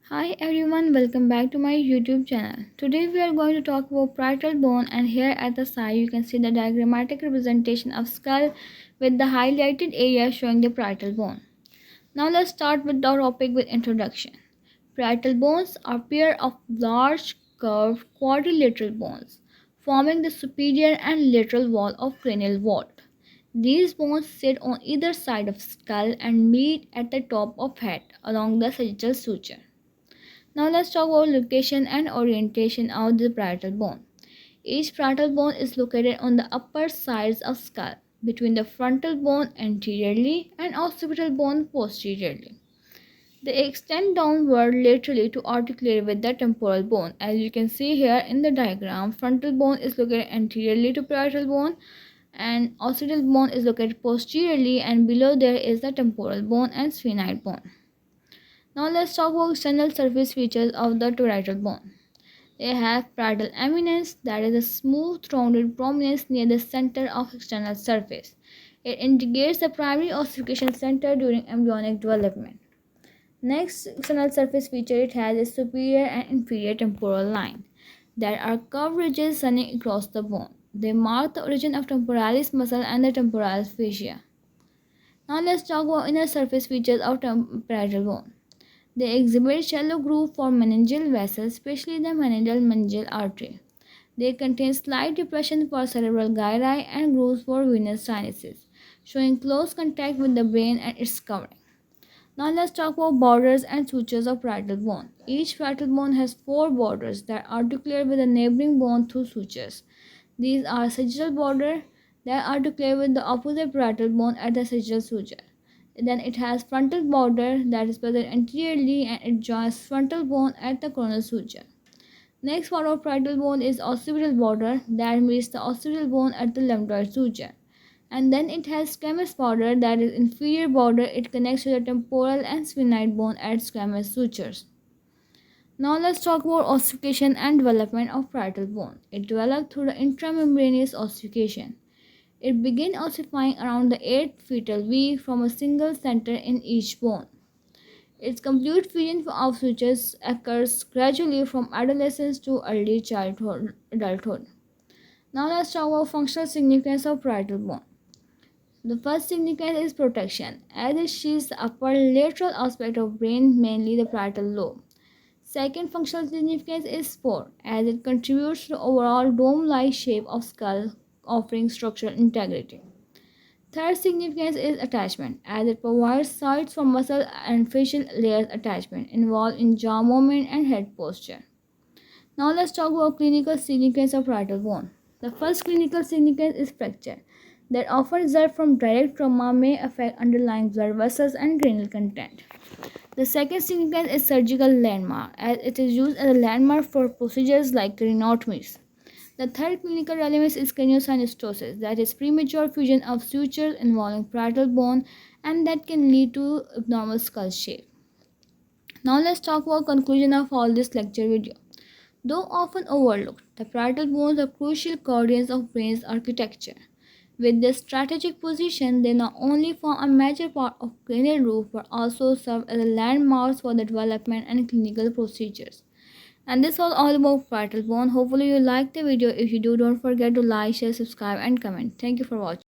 Hi everyone, welcome back to my YouTube channel. Today we are going to talk about parietal bone, and here at the side you can see the diagrammatic representation of skull with the highlighted area showing the parietal bone. Now let's start with the topic with introduction. Parietal bones are pair of large curved quadrilateral bones forming the superior and lateral wall of cranial vault. These bones sit on either side of skull and meet at the top of head along the sagittal suture. Now let's talk about location and orientation of the parietal bone. Each parietal bone is located on the upper sides of skull, between the frontal bone anteriorly and occipital bone posteriorly. They extend downward laterally to articulate with the temporal bone. As you can see here in the diagram, frontal bone is located anteriorly to parietal bone and occipital bone is located posteriorly, and below there is the temporal bone and sphenoid bone. Now let's talk about external surface features of the parietal bone. They have parietal eminence, that is a smooth rounded prominence near the center of external surface. It indicates the primary ossification center during embryonic development. Next external surface feature, it has a superior and inferior temporal line. There are curved ridges running across the bone. They mark the origin of temporalis muscle and the temporalis fascia. Now let's talk about inner surface features of parietal bone. They exhibit shallow groove for meningeal vessels, especially the meningeal artery. They contain slight depression for cerebral gyri and grooves for venous sinuses, showing close contact with the brain and its covering. Now let's talk about borders and sutures of parietal bone. Each parietal bone has four borders that articulate with the neighboring bone through sutures. These are sagittal border that articulate with the opposite parietal bone at the sagittal suture. Then it has frontal border that is present anteriorly and it joins frontal bone at the coronal suture. Next part of parietal bone is occipital border that meets the occipital bone at the lambdoid suture. And then it has squamous border that is inferior border. It connects to the temporal and sphenoid bone at squamous sutures. Now let's talk about ossification and development of parietal bone. It developed through the intramembranous ossification. It begins ossifying around the 8th fetal week from a single center in each bone. Its complete fusion of sutures occurs gradually from adolescence to early adulthood. Now let's talk about functional significance of parietal bone. The first significance is protection, as it shields the upper lateral aspect of brain, mainly the parietal lobe. Second functional significance is spore, as it contributes to the overall dome-like shape of skull, offering structural integrity. Third significance is attachment, as it provides sites for muscle and facial layers attachment involved in jaw movement and head posture. Now let's talk about clinical significance of parietal bone. The first clinical significance is fracture, that often result from direct trauma may affect underlying blood vessels and cranial content. The second significance is surgical landmark, as it is used as a landmark for procedures like craniotomies. The third clinical relevance is craniosynostosis, that is premature fusion of sutures involving parietal bone and that can lead to abnormal skull shape. Now let's talk about conclusion of all this lecture video. Though often overlooked, the parietal bones are crucial guardians of brain's architecture. With this strategic position, they not only form a major part of cranial roof but also serve as landmarks for the development and clinical procedures. And this was all about parietal bone. Hopefully you liked the video. If you do, don't forget to like, share, subscribe and comment. Thank you for watching.